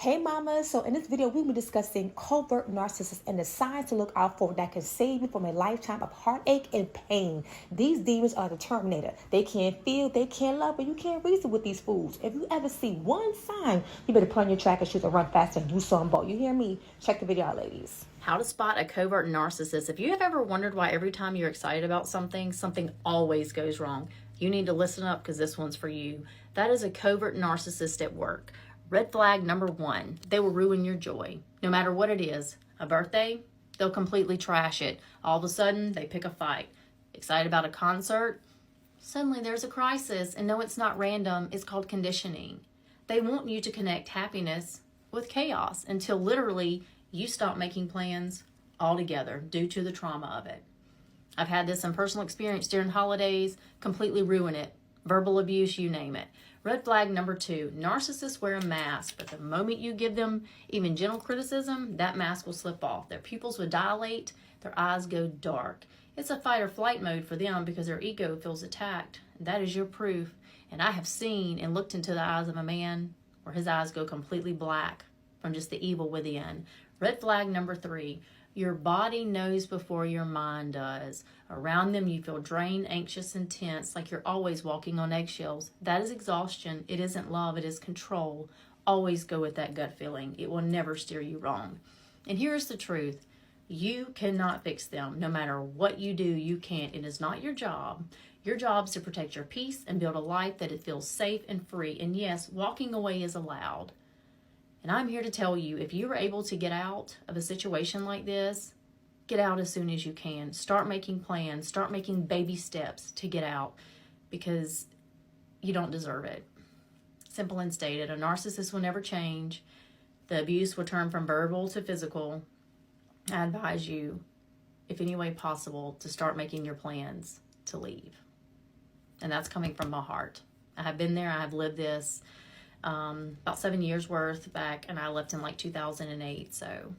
Hey mama, so in this video we'll be discussing covert narcissists and the signs to look out for that can save you from a lifetime of heartache and pain. These demons are the Terminator. They can't feel, they can't love, but you can't reason with these fools. If you ever see one sign, you better put on your tracker shoes and run fast and do something bold. You hear me? Check the video out, ladies. How to spot a covert narcissist. If you have ever wondered why every time you're excited about something, something always goes wrong, you need to listen up because this one's for you. That is a covert narcissist at work. Red flag number 1, they will ruin your joy. No matter what it is. A birthday, they'll completely trash it. All of a sudden, they pick a fight. Excited about a concert, suddenly there's a crisis. And no, it's not random, it's called conditioning. They want you to connect happiness with chaos until literally you stop making plans altogether due to the trauma of it. I've had this in personal experience during holidays, completely ruin it. Verbal abuse, you name it. Red flag number 2, narcissists wear a mask, but the moment you give them even gentle criticism, that mask will slip off. Their pupils will dilate, their eyes go dark. It's a fight or flight mode for them because their ego feels attacked. That is your proof. And I have seen and looked into the eyes of a man where his eyes go completely black from just the evil within. Red flag number 3, your body knows before your mind does. Around them, you feel drained, anxious, and tense, like you're always walking on eggshells. That is exhaustion. It isn't love. It is control. Always go with that gut feeling. It will never steer you wrong. And here's the truth. You cannot fix them. No matter what you do, you can't. It is not your job. Your job is to protect your peace and build a life that it feels safe and free. And yes, walking away is allowed. And I'm here to tell you, if you were able to get out of a situation like this, get out as soon as you can. Start making plans. Start making baby steps to get out because you don't deserve it. Simple and stated, a narcissist will never change. The abuse will turn from verbal to physical. I advise you, if any way possible, to start making your plans to leave. And that's coming from my heart. I have been there. I have lived this. About 7 years worth back, and I left in like 2008. So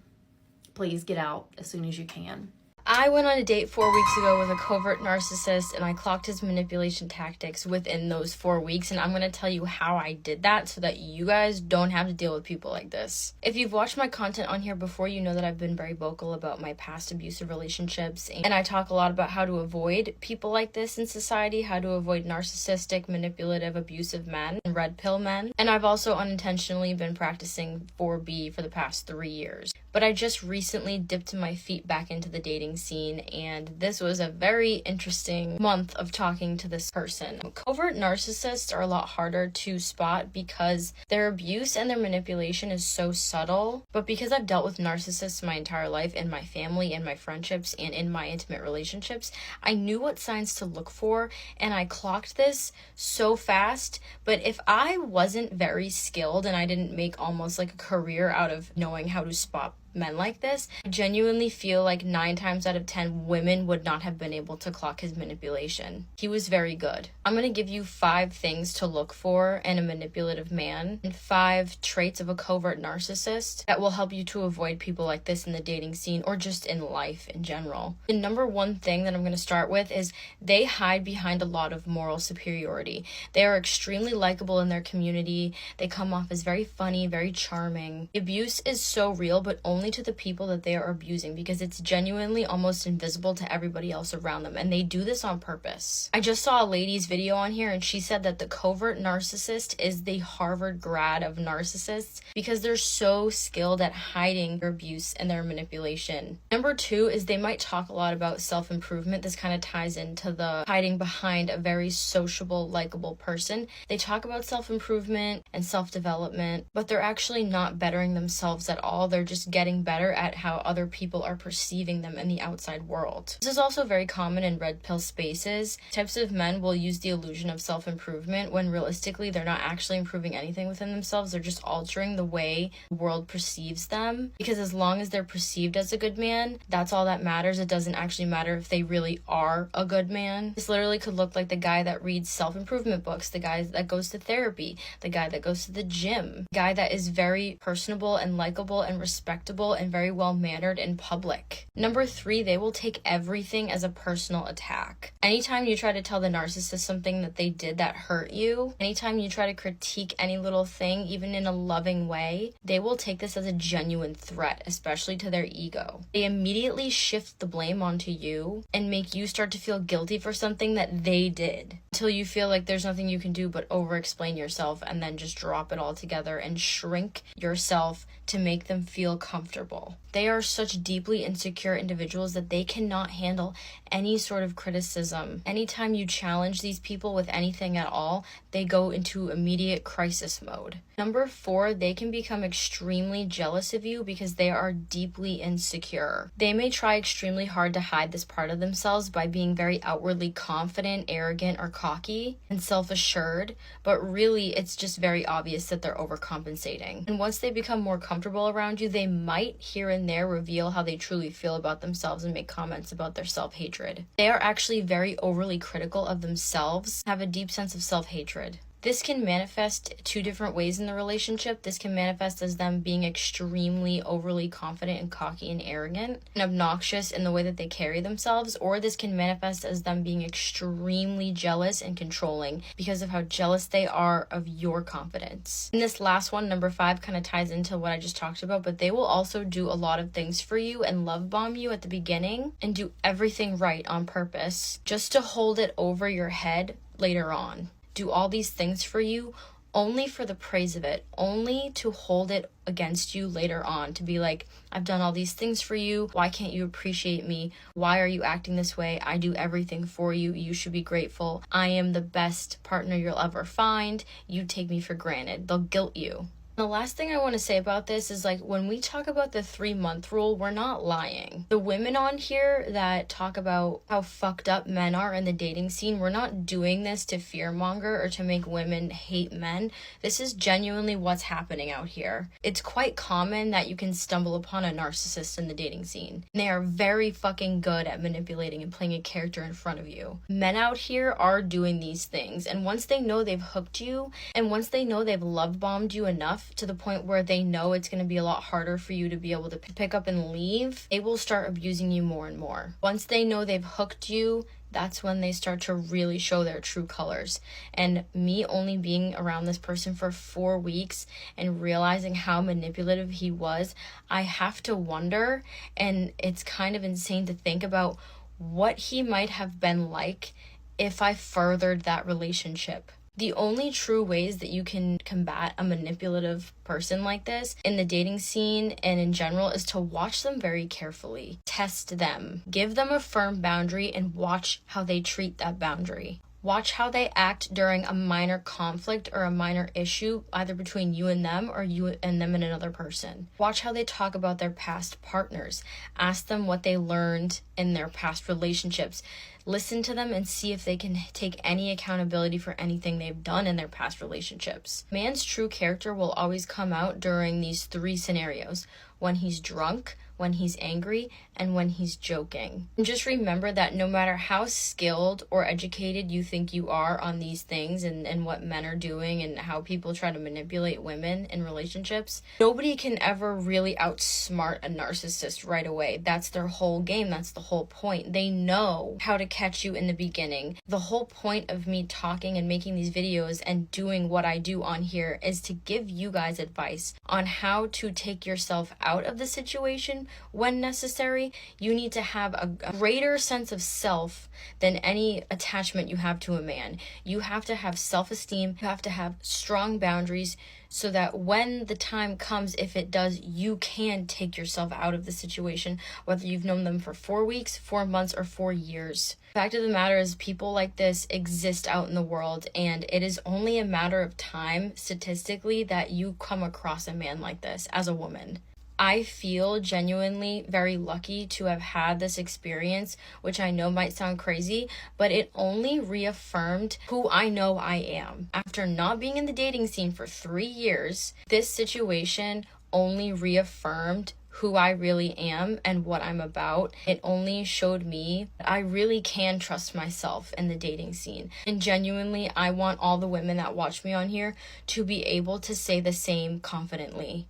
please get out as soon as you can. I went on a date 4 weeks ago with a covert narcissist, and I clocked his manipulation tactics within those 4 weeks, and I'm going to tell you how I did that so that you guys don't have to deal with people like this. If you've watched my content on here before, you know that I've been very vocal about my past abusive relationships, and I talk a lot about how to avoid people like this in society, how to avoid narcissistic, manipulative, abusive men, and red pill men, and I've also unintentionally been practicing 4B for the past 3 years. But I just recently dipped my feet back into the dating scene, and this was a very interesting month of talking to this person. Covert narcissists are a lot harder to spot because their abuse and their manipulation is so subtle, but because I've dealt with narcissists my entire life in my family, in my friendships, and in my intimate relationships, I knew what signs to look for, and I clocked this so fast. But if I wasn't very skilled and I didn't make almost like a career out of knowing how to spot men like this, I genuinely feel like 9 times out of 10 women would not have been able to clock his manipulation. He was very good. I'm going to give you 5 things to look for in a manipulative man and 5 traits of a covert narcissist that will help you to avoid people like this in the dating scene or just in life in general. The number 1 thing that I'm going to start with is they hide behind a lot of moral superiority. They are extremely likable in their community. They come off as very funny, very charming. Abuse is so real, but only to the people that they are abusing because it's genuinely almost invisible to everybody else around them, and they do this on purpose. I just saw a lady's video on here, and she said that the covert narcissist is the Harvard grad of narcissists because they're so skilled at hiding their abuse and their manipulation. Number 2 is they might talk a lot about self-improvement. This kind of ties into the hiding behind a very sociable, likable person. They talk about self-improvement and self-development, but they're actually not bettering themselves at all. They're just getting better at how other people are perceiving them in the outside world. This is also very common in red pill spaces. Types of men will use the illusion of self-improvement when realistically they're not actually improving anything within themselves. They're just altering the way the world perceives them, because as long as they're perceived as a good man, that's all that matters. It doesn't actually matter if they really are a good man. This literally could look like the guy that reads self-improvement books, the guy that goes to therapy, the guy that goes to the gym, the guy that is very personable and likable and respectable comfortable and very well mannered in public. Number 3, they will take everything as a personal attack. Anytime you try to tell the narcissist something that they did that hurt you, anytime you try to critique any little thing, even in a loving way, they will take this as a genuine threat, especially to their ego. They immediately shift the blame onto you and make you start to feel guilty for something that they did, until you feel like there's nothing you can do but over-explain yourself and then just drop it all together and shrink yourself to make them feel comfortable. They are such deeply insecure individuals that they cannot handle any sort of criticism. Anytime you challenge these people with anything at all, they go into immediate crisis mode. Number 4, they can become extremely jealous of you because they are deeply insecure. They may try extremely hard to hide this part of themselves by being very outwardly confident, arrogant, or cocky and self-assured, but really it's just very obvious that they're overcompensating. And once they become more comfortable around you, they might here and there reveal how they truly feel about themselves and make comments about their self-hatred. They are actually very overly critical of themselves, have a deep sense of self-hatred. This can manifest 2 different ways in the relationship. This can manifest as them being extremely overly confident and cocky and arrogant and obnoxious in the way that they carry themselves, or this can manifest as them being extremely jealous and controlling because of how jealous they are of your confidence. And this last one, number 5, kind of ties into what I just talked about, but they will also do a lot of things for you and love bomb you at the beginning and do everything right on purpose just to hold it over your head later on. Do all these things for you only for the praise of it, only to hold it against you later on, to be like, I've done all these things for you, why can't you appreciate me? Why are you acting this way? I do everything for you, you should be grateful. I am the best partner you'll ever find, you take me for granted. They'll guilt you. The last thing I want to say about this is, like, when we talk about the 3-month rule, we're not lying. The women on here that talk about how fucked up men are in the dating scene, we're not doing this to fearmonger or to make women hate men. This is genuinely what's happening out here. It's quite common that you can stumble upon a narcissist in the dating scene. They are very fucking good at manipulating and playing a character in front of you. Men out here are doing these things, and once they know they've hooked you, and once they know they've love bombed you enough to the point where they know it's going to be a lot harder for you to be able to pick up and leave, they will start abusing you more and more. Once they know they've hooked you, that's when they start to really show their true colors. And me only being around this person for 4 weeks and realizing how manipulative he was, I have to wonder, and it's kind of insane to think about what he might have been like if I furthered that relationship. The only true ways that you can combat a manipulative person like this in the dating scene and in general is to watch them very carefully. Test them. Give them a firm boundary and watch how they treat that boundary. Watch how they act during a minor conflict or a minor issue, either between you and them or you and them and another person. Watch how they talk about their past partners. Ask them what they learned in their past relationships. Listen to them and see if they can take any accountability for anything they've done in their past relationships. Man's true character will always come out during these 3 scenarios: when he's drunk, when he's angry, and when he's joking. And just remember that no matter how skilled or educated you think you are on these things and what men are doing and how people try to manipulate women in relationships, nobody can ever really outsmart a narcissist right away. That's their whole game. That's the whole point. They know how to catch you in the beginning. The whole point of me talking and making these videos and doing what I do on here is to give you guys advice on how to take yourself out of the situation when necessary. You need to have a greater sense of self than any attachment you have to a man. You have to have self-esteem. You have to have strong boundaries so that when the time comes, if it does, you can take yourself out of the situation, whether you've known them for 4 weeks, 4 months, or 4 years. The fact of the matter is, people like this exist out in the world, and it is only a matter of time, statistically, that you come across a man like this as a woman. I feel genuinely very lucky to have had this experience, which I know might sound crazy, but it only reaffirmed who I know I am. After not being in the dating scene for 3 years, this situation only reaffirmed who I really am and what I'm about. It only showed me that I really can trust myself in the dating scene. And genuinely, I want all the women that watch me on here to be able to say the same confidently.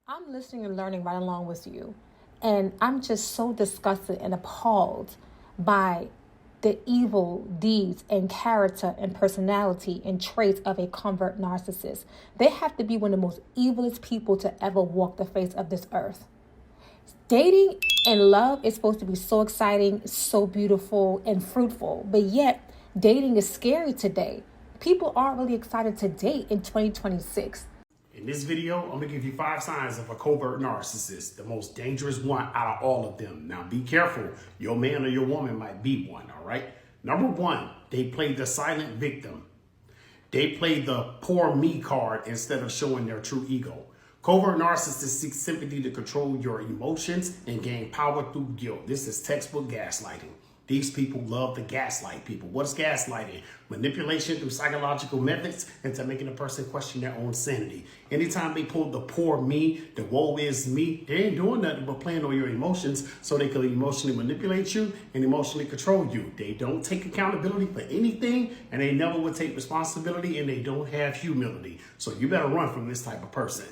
I'm listening and learning right along with you. And I'm just so disgusted and appalled by the evil deeds and character and personality and traits of a covert narcissist. They have to be one of the most evilest people to ever walk the face of this earth. Dating and love is supposed to be so exciting, so beautiful and fruitful, but yet dating is scary today. People aren't really excited to date in 2026. In this video, I'm gonna give you 5 signs of a covert narcissist, the most dangerous one out of all of them. Now be careful, your man or your woman might be one, all right? Number 1, they play the silent victim. They play the poor me card instead of showing their true ego. Covert narcissists seek sympathy to control your emotions and gain power through guilt. This is textbook gaslighting. These people love to gaslight people. What is gaslighting? Manipulation through psychological methods into making a person question their own sanity. Anytime they pull the poor me, the woe is me, they ain't doing nothing but playing on your emotions so they can emotionally manipulate you and emotionally control you. They don't take accountability for anything, and they never will take responsibility, and they don't have humility. So you better run from this type of person.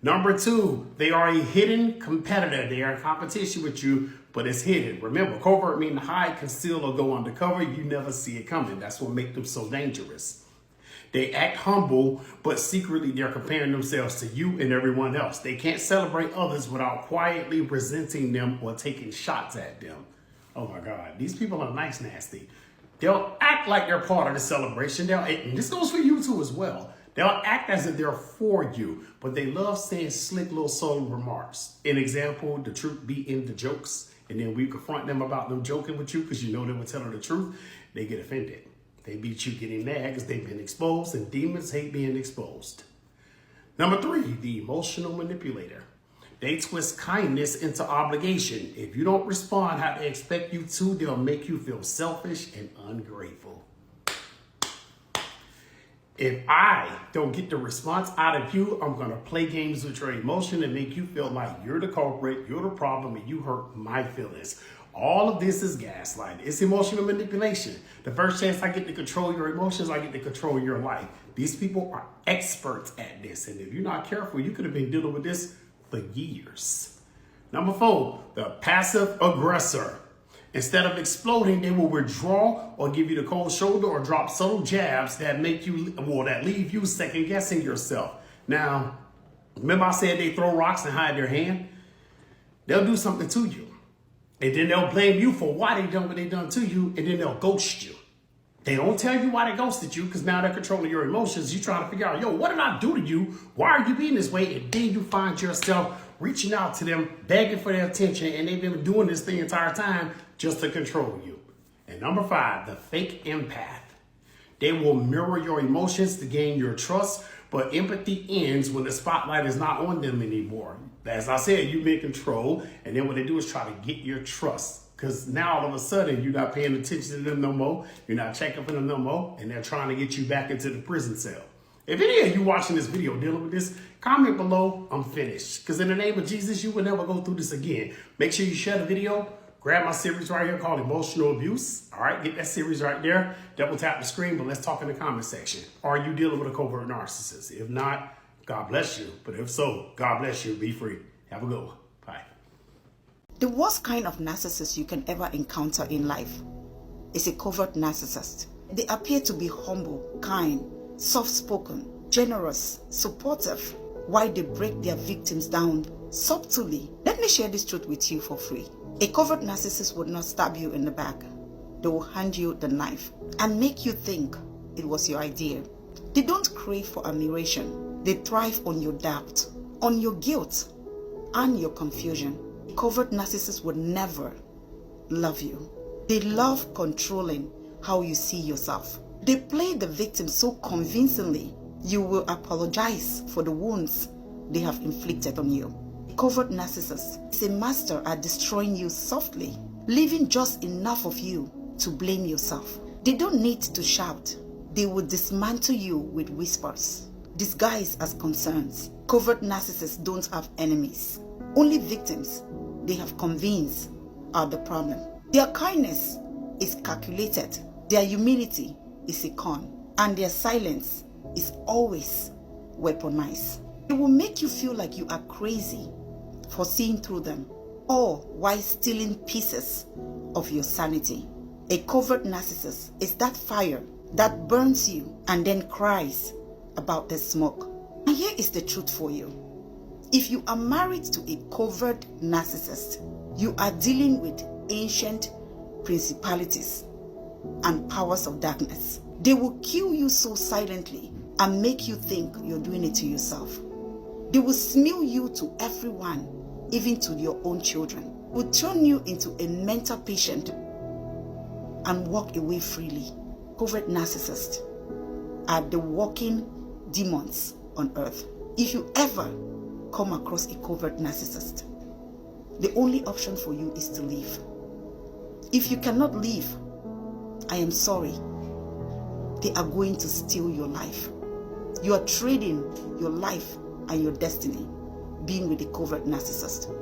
Number 2, they are a hidden competitor. They are in competition with you, but it's hidden. Remember, covert means hide, conceal, or go undercover. You never see it coming. That's what makes them so dangerous. They act humble, but secretly they're comparing themselves to you and everyone else. They can't celebrate others without quietly resenting them or taking shots at them. Oh my God, these people are nice nasty. They'll act like they're part of the celebration. And this goes for you too as well. They'll act as if they're for you, but they love saying slick little subtle remarks. An example, the truth be in the jokes. And then we confront them about them joking with you because you know they were telling the truth. They get offended. They beat you getting mad because they've been exposed, and demons hate being exposed. Number 3, the emotional manipulator. They twist kindness into obligation. If you don't respond how they expect you to, they'll make you feel selfish and ungrateful. If I don't get the response out of you, I'm going to play games with your emotion and make you feel like you're the culprit, you're the problem, and you hurt my feelings. All of this is gaslighting. It's emotional manipulation. The first chance I get to control your emotions, I get to control your life. These people are experts at this, and if you're not careful, you could have been dealing with this for years. Number 4, the passive aggressor. Instead of exploding, they will withdraw or give you the cold shoulder or drop subtle jabs that leave you second guessing yourself. Now, remember I said they throw rocks and hide their hand? They'll do something to you. And then they'll blame you for why they done what they done to you, and then they'll ghost you. They don't tell you why they ghosted you because now they're controlling your emotions. You're trying to figure out, yo, what did I do to you? Why are you being this way? And then you find yourself reaching out to them, begging for their attention, and they've been doing this the entire time just to control you. And number 5, the fake empath. They will mirror your emotions to gain your trust, but empathy ends when the spotlight is not on them anymore. As I said, you've been controlled, and then what they do is try to get your trust. Because now all of a sudden, you're not paying attention to them no more, you're not checking for them no more, and they're trying to get you back into the prison cell. If any of you watching this video dealing with this, comment below, I'm finished. Because in the name of Jesus, you will never go through this again. Make sure you share the video. Grab my series right here called Emotional Abuse. All right, get that series right there. Double tap the screen, but let's talk in the comment section. Are you dealing with a covert narcissist? If not, God bless you. But if so, God bless you. Be free. Have a good one. Bye. The worst kind of narcissist you can ever encounter in life is a covert narcissist. They appear to be humble, kind, soft-spoken, generous, supportive, while they break their victims down subtly. Let me share this truth with you for free. A covert narcissist would not stab you in the back. They will hand you the knife and make you think it was your idea. They don't crave for admiration. They thrive on your doubt, on your guilt, and your confusion. A covert narcissist would never love you. They love controlling how you see yourself. They play the victim so convincingly, you will apologize for the wounds they have inflicted on you. A covert narcissist is a master at destroying you softly, leaving just enough of you to blame yourself. They don't need to shout. They will dismantle you with whispers, disguised as concerns. Covert narcissists don't have enemies, only victims they have convinced are the problem. Their kindness is calculated, their humility is a con, and their silence is always weaponized. It will make you feel like you are crazy for seeing through them, or while stealing pieces of your sanity. A covert narcissist is that fire that burns you and then cries about the smoke. And here is the truth for you. If you are married to a covert narcissist, you are dealing with ancient principalities and powers of darkness. They will kill you so silently and make you think you're doing it to yourself. They will smear you to everyone, even to your own children. Will turn you into a mental patient and walk away freely. Covert narcissists are the walking demons on earth. If you ever come across a covert narcissist, the only option for you is to leave. If you cannot leave, I am sorry. They are going to steal your life. You are trading your life and your destiny being with a covert narcissist,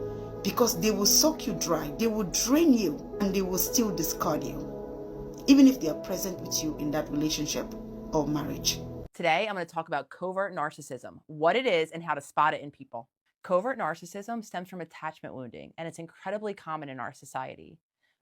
because they will suck you dry, they will drain you, and they will still discard you, even if they are present with you in that relationship or marriage. Today, I'm going to talk about covert narcissism, what it is and how to spot it in people. Covert narcissism stems from attachment wounding, and it's incredibly common in our society.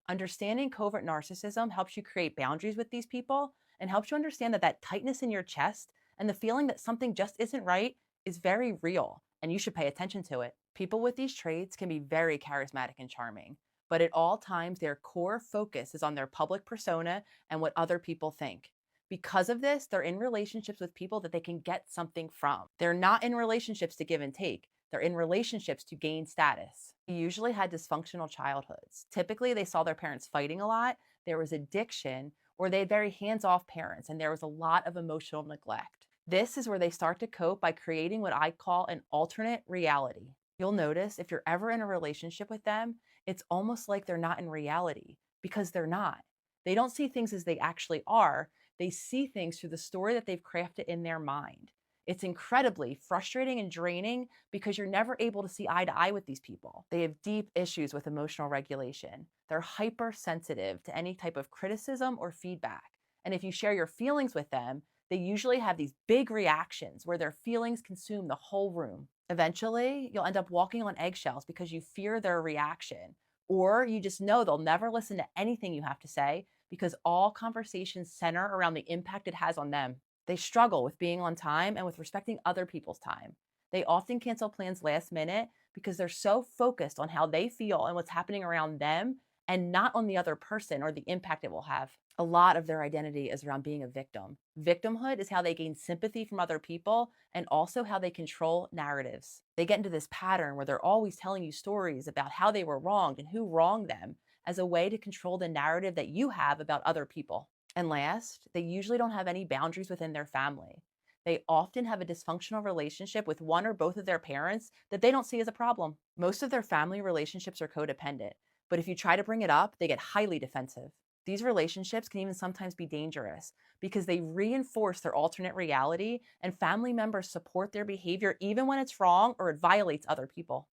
Understanding covert narcissism helps you create boundaries with these people and helps you understand that that tightness in your chest and the feeling that something just isn't right is very real, and you should pay attention to it. People with these traits can be very charismatic and charming, but at all times, their core focus is on their public persona and what other people think. Because of this, they're in relationships with people that they can get something from. They're not in relationships to give and take. They're in relationships to gain status. They usually had dysfunctional childhoods. Typically, they saw their parents fighting a lot, there was addiction, or they had very hands-off parents, and there was a lot of emotional neglect. This is where they start to cope by creating what I call an alternate reality. You'll notice if you're ever in a relationship with them, it's almost like they're not in reality, because they're not. They don't see things as they actually are. They see things through the story that they've crafted in their mind. It's incredibly frustrating and draining because you're never able to see eye to eye with these people. They have deep issues with emotional regulation. They're hypersensitive to any type of criticism or feedback. And if you share your feelings with them, they usually have these big reactions where their feelings consume the whole room. Eventually, you'll end up walking on eggshells because you fear their reaction, or you just know they'll never listen to anything you have to say because all conversations center around the impact it has on them. They struggle with being on time and with respecting other people's time. They often cancel plans last minute because they're so focused on how they feel and what's happening around them and not on the other person or the impact it will have. A lot of their identity is around being a victim. Victimhood is how they gain sympathy from other people and also how they control narratives. They get into this pattern where they're always telling you stories about how they were wronged and who wronged them as a way to control the narrative that you have about other people. And last, they usually don't have any boundaries within their family. They often have a dysfunctional relationship with one or both of their parents that they don't see as a problem. Most of their family relationships are codependent, but if you try to bring it up, they get highly defensive. These relationships can even sometimes be dangerous because they reinforce their alternate reality and family members support their behavior even when it's wrong or it violates other people.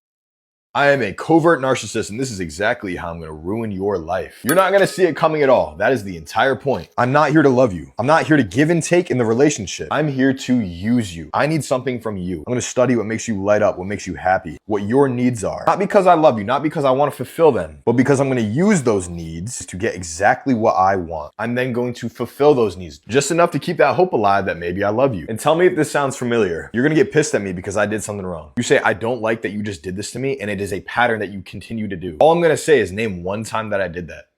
I am a covert narcissist, and this is exactly how I'm going to ruin your life. You're not going to see it coming at all. That is the entire point. I'm not here to love you. I'm not here to give and take in the relationship. I'm here to use you. I need something from you. I'm going to study what makes you light up, what makes you happy, what your needs are. Not because I love you, not because I want to fulfill them, but because I'm going to use those needs to get exactly what I want. I'm then going to fulfill those needs, just enough to keep that hope alive that maybe I love you. And tell me if this sounds familiar. You're going to get pissed at me because I did something wrong. You say, I don't like that you just did this to me, and it is a pattern that you continue to do. All I'm going to say is name one time that I did that.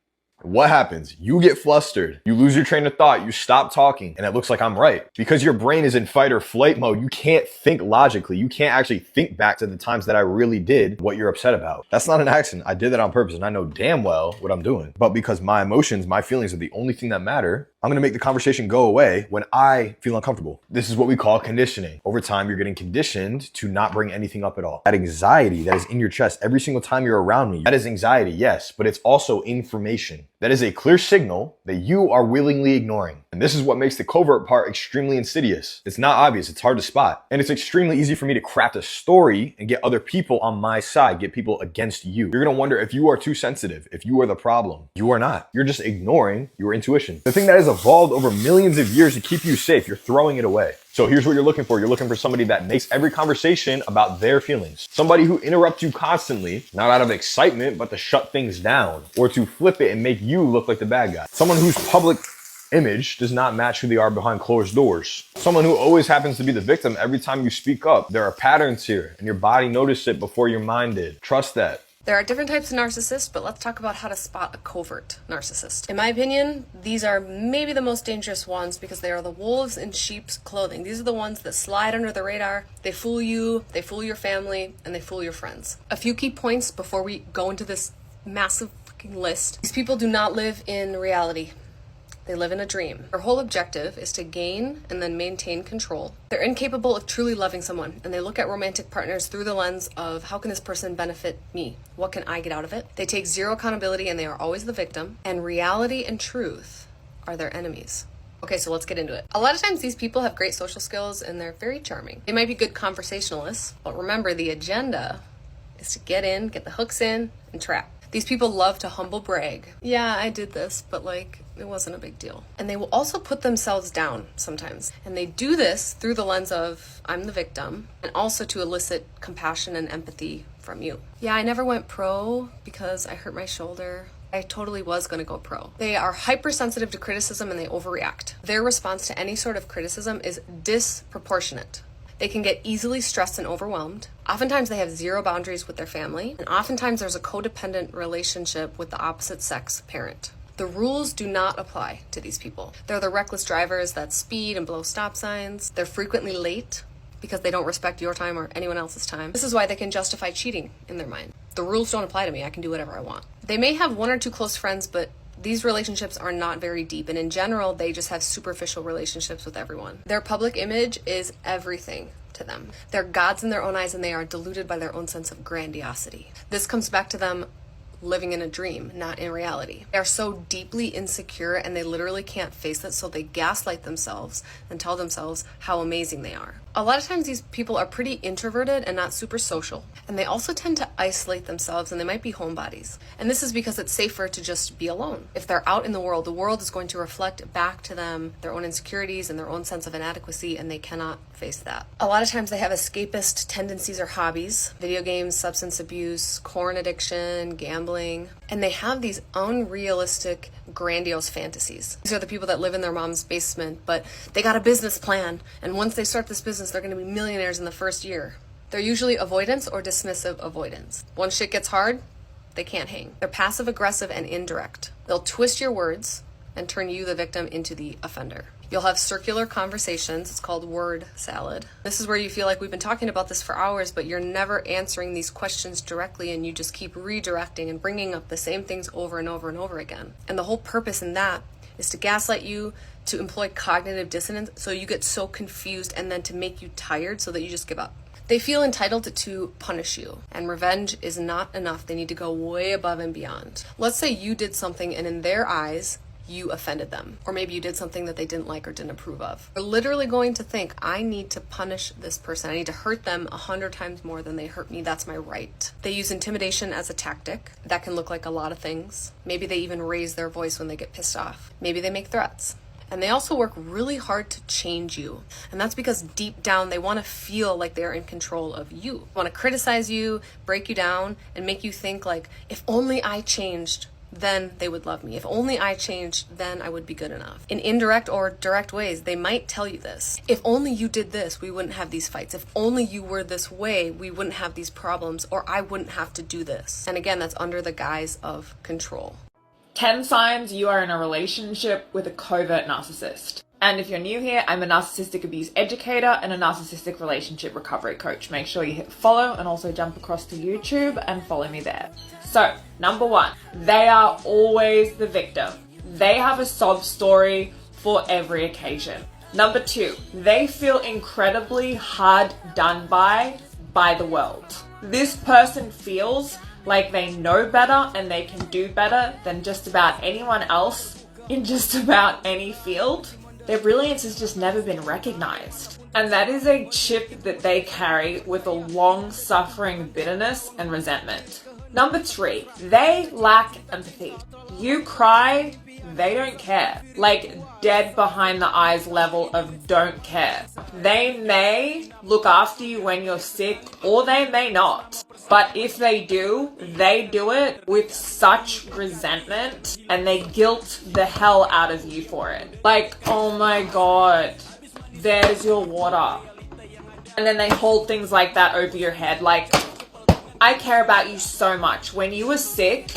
What happens? You get flustered. You lose your train of thought. You stop talking. And it looks like I'm right. Because your brain is in fight or flight mode, you can't think logically. You can't actually think back to the times that I really did what you're upset about. That's not an accident. I did that on purpose and I know damn well what I'm doing. But because my emotions, my feelings are the only thing that matter, I'm going to make the conversation go away when I feel uncomfortable. This is what we call conditioning. Over time, you're getting conditioned to not bring anything up at all. That anxiety that is in your chest every single time you're around me, that is anxiety, yes, but it's also information. That is a clear signal that you are willingly ignoring. And this is what makes the covert part extremely insidious. It's not obvious, it's hard to spot. And it's extremely easy for me to craft a story and get other people on my side, get people against you. You're gonna wonder if you are too sensitive, if you are the problem. You are not. You're just ignoring your intuition. The thing that is has evolved over millions of years to keep you safe. You're throwing it away. So here's what you're looking for. You're looking for somebody that makes every conversation about their feelings. Somebody who interrupts you constantly, not out of excitement, but to shut things down or to flip it and make you look like the bad guy. Someone whose public image does not match who they are behind closed doors. Someone who always happens to be the victim every time you speak up. There are patterns here and your body noticed it before your mind did. Trust that. There are different types of narcissists, but let's talk about how to spot a covert narcissist. In my opinion, these are maybe the most dangerous ones because they are the wolves in sheep's clothing. These are the ones that slide under the radar. They fool you, they fool your family, and they fool your friends. A few key points before we go into this massive freaking list. These people do not live in reality. They live in a dream. Their whole objective is to gain and then maintain control. They're incapable of truly loving someone, and they look at romantic partners through the lens of how can this person benefit me? What can I get out of it? They take zero accountability and they are always the victim, and reality and truth are their enemies. Okay, so let's get into it. A lot of times these people have great social skills and they're very charming. They might be good conversationalists, but remember the agenda is to get in, get the hooks in, and trap. These people love to humble brag. Yeah, I did this, but it wasn't a big deal. And they will also put themselves down sometimes. And they do this through the lens of, I'm the victim, and also to elicit compassion and empathy from you. Yeah, I never went pro because I hurt my shoulder. I totally was going to go pro. They are hypersensitive to criticism and they overreact. Their response to any sort of criticism is disproportionate. They can get easily stressed and overwhelmed. Oftentimes they have zero boundaries with their family, and oftentimes there's a codependent relationship with the opposite sex parent. The rules do not apply to these people. They're the reckless drivers that speed and blow stop signs. They're frequently late because they don't respect your time or anyone else's time. This is why they can justify cheating in their mind. The rules don't apply to me. I can do whatever I want. They may have one or two close friends, but these relationships are not very deep, and in general, they just have superficial relationships with everyone. Their public image is everything to them. They're gods in their own eyes, and they are deluded by their own sense of grandiosity. This comes back to them living in a dream, not in reality. They are so deeply insecure and they literally can't face it, so they gaslight themselves and tell themselves how amazing they are. A lot of times these people are pretty introverted and not super social, and they also tend to isolate themselves, and they might be homebodies. And this is because it's safer to just be alone. If they're out in the world is going to reflect back to them their own insecurities and their own sense of inadequacy, and they cannot face that. A lot of times they have escapist tendencies or hobbies: video games, substance abuse, corn addiction, gambling, and they have these unrealistic, grandiose fantasies. These are the people that live in their mom's basement, but they got a business plan, and once they start this business, they're going to be millionaires in the first year. They're usually avoidance or dismissive avoidance. Once shit gets hard, they can't hang. They're passive aggressive and indirect. They'll twist your words and turn you, the victim, into the offender. You'll have circular conversations. It's called word salad. This is where you feel like we've been talking about this for hours, but you're never answering these questions directly, and you just keep redirecting and bringing up the same things over and over and over again. And the whole purpose in that is to gaslight you, to employ cognitive dissonance, so you get so confused, and then to make you tired so that you just give up. They feel entitled to punish you, and revenge is not enough. They need to go way above and beyond. Let's say you did something and in their eyes, you offended them, or maybe you did something that they didn't like or didn't approve of. They're literally going to think, I need to punish this person. I need to hurt them 100 times more than they hurt me. That's my right. They use intimidation as a tactic. That can look like a lot of things. Maybe they even raise their voice when they get pissed off. Maybe they make threats. And they also work really hard to change you. And that's because deep down, they want to feel like they're in control of you. They want to criticize you, break you down, and make you think like, if only I changed, then they would love me. If only I changed, then I would be good enough. In indirect or direct ways, they might tell you this. If only you did this, we wouldn't have these fights. If only you were this way, we wouldn't have these problems, or I wouldn't have to do this. And again, that's under the guise of control. 10 signs you are in a relationship with a covert narcissist. And if you're new here, I'm a narcissistic abuse educator and a narcissistic relationship recovery coach. Make sure you hit follow and also jump across to YouTube and follow me there. So, number 1, they are always the victim. They have a sob story for every occasion. Number 2, they feel incredibly hard done by the world. This person feels like they know better and they can do better than just about anyone else in just about any field. Their brilliance has just never been recognized. And that is a chip that they carry with a long-suffering bitterness and resentment. Number 3, they lack empathy. You cry, they don't care. Like, dead behind the eyes level of don't care. They may look after you when you're sick, or they may not. But if they do it with such resentment, and they guilt the hell out of you for it. Like, oh my god, there's your water. And then they hold things like that over your head. Like, I care about you so much. When you were sick,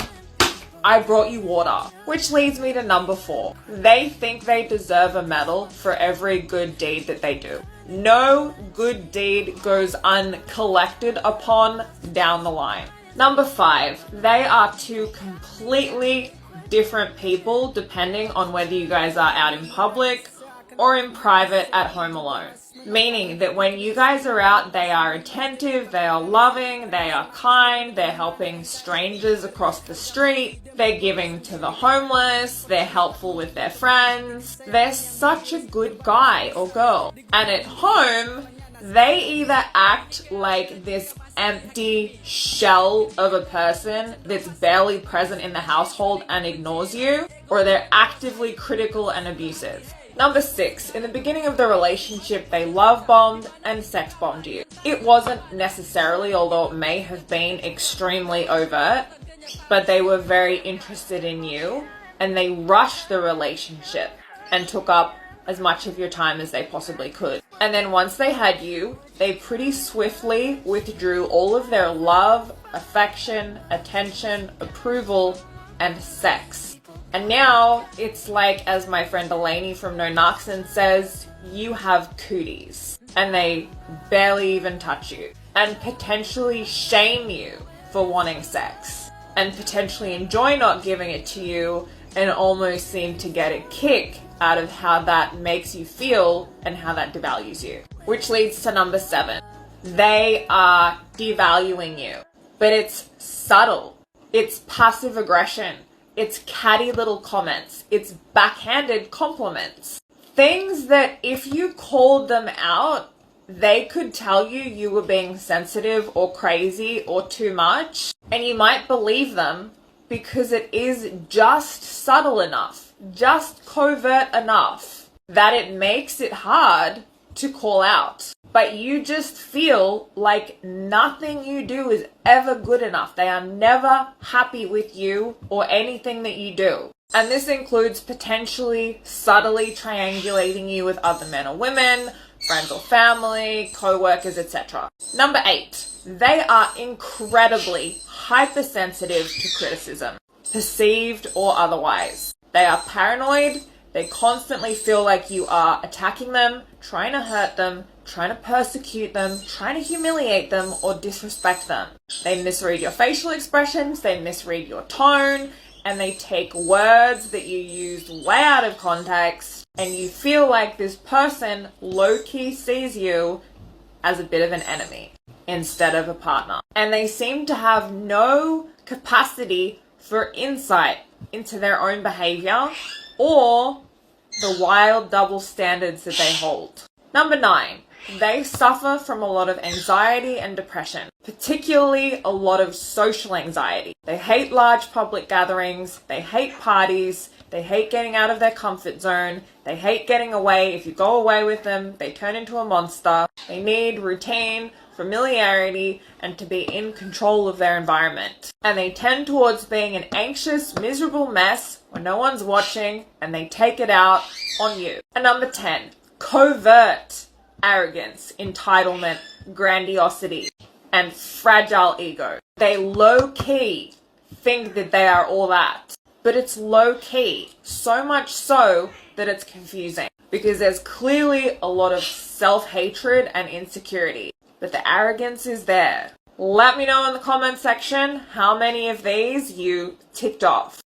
I brought you water. Which leads me to number 4. They think they deserve a medal for every good deed that they do. No good deed goes uncollected upon down the line. Number 5, they are 2 completely different people depending on whether you guys are out in public or in private at home alone. Meaning that when you guys are out, they are attentive, they are loving, they are kind, they're helping strangers across the street, they're giving to the homeless, they're helpful with their friends. They're such a good guy or girl. And at home, they either act like this empty shell of a person that's barely present in the household and ignores you, or they're actively critical and abusive. Number 6, in the beginning of the relationship, they love bombed and sex bombed you. It wasn't necessarily, although it may have been extremely overt, but they were very interested in you and they rushed the relationship and took up as much of your time as they possibly could. And then once they had you, they pretty swiftly withdrew all of their love, affection, attention, approval, and sex. And now it's like, as my friend Delaney from No Narcissism says, you have cooties. And they barely even touch you. And potentially shame you for wanting sex. And potentially enjoy not giving it to you and almost seem to get a kick out of how that makes you feel and how that devalues you. Which leads to number 7. They are devaluing you. But it's subtle. It's passive aggression. It's catty little comments. It's backhanded compliments. Things that if you called them out, they could tell you were being sensitive or crazy or too much. And you might believe them because it is just subtle enough, just covert enough that it makes it hard to call out. But you just feel like nothing you do is ever good enough. They are never happy with you or anything that you do. And this includes potentially subtly triangulating you with other men or women, friends or family, co-workers, etc. Number 8, they are incredibly hypersensitive to criticism, perceived or otherwise. They are paranoid. They constantly feel like you are attacking them, trying to hurt them, trying to persecute them, trying to humiliate them or disrespect them. They misread your facial expressions, they misread your tone, and they take words that you used way out of context, and you feel like this person low-key sees you as a bit of an enemy instead of a partner. And they seem to have no capacity for insight into their own behavior or the wild double standards that they hold. Number 9, they suffer from a lot of anxiety and depression, particularly a lot of social anxiety. They hate large public gatherings, they hate parties, they hate getting out of their comfort zone, they hate getting away. If you go away with them, they turn into a monster. They need routine, familiarity, and to be in control of their environment. And they tend towards being an anxious, miserable mess when no one's watching, and they take it out on you. And number 10, covert arrogance, entitlement, grandiosity, and fragile ego. They low-key think that they are all that. But it's low-key, so much so that it's confusing. Because there's clearly a lot of self-hatred and insecurity. But the arrogance is there. Let me know in the comment section how many of these you ticked off.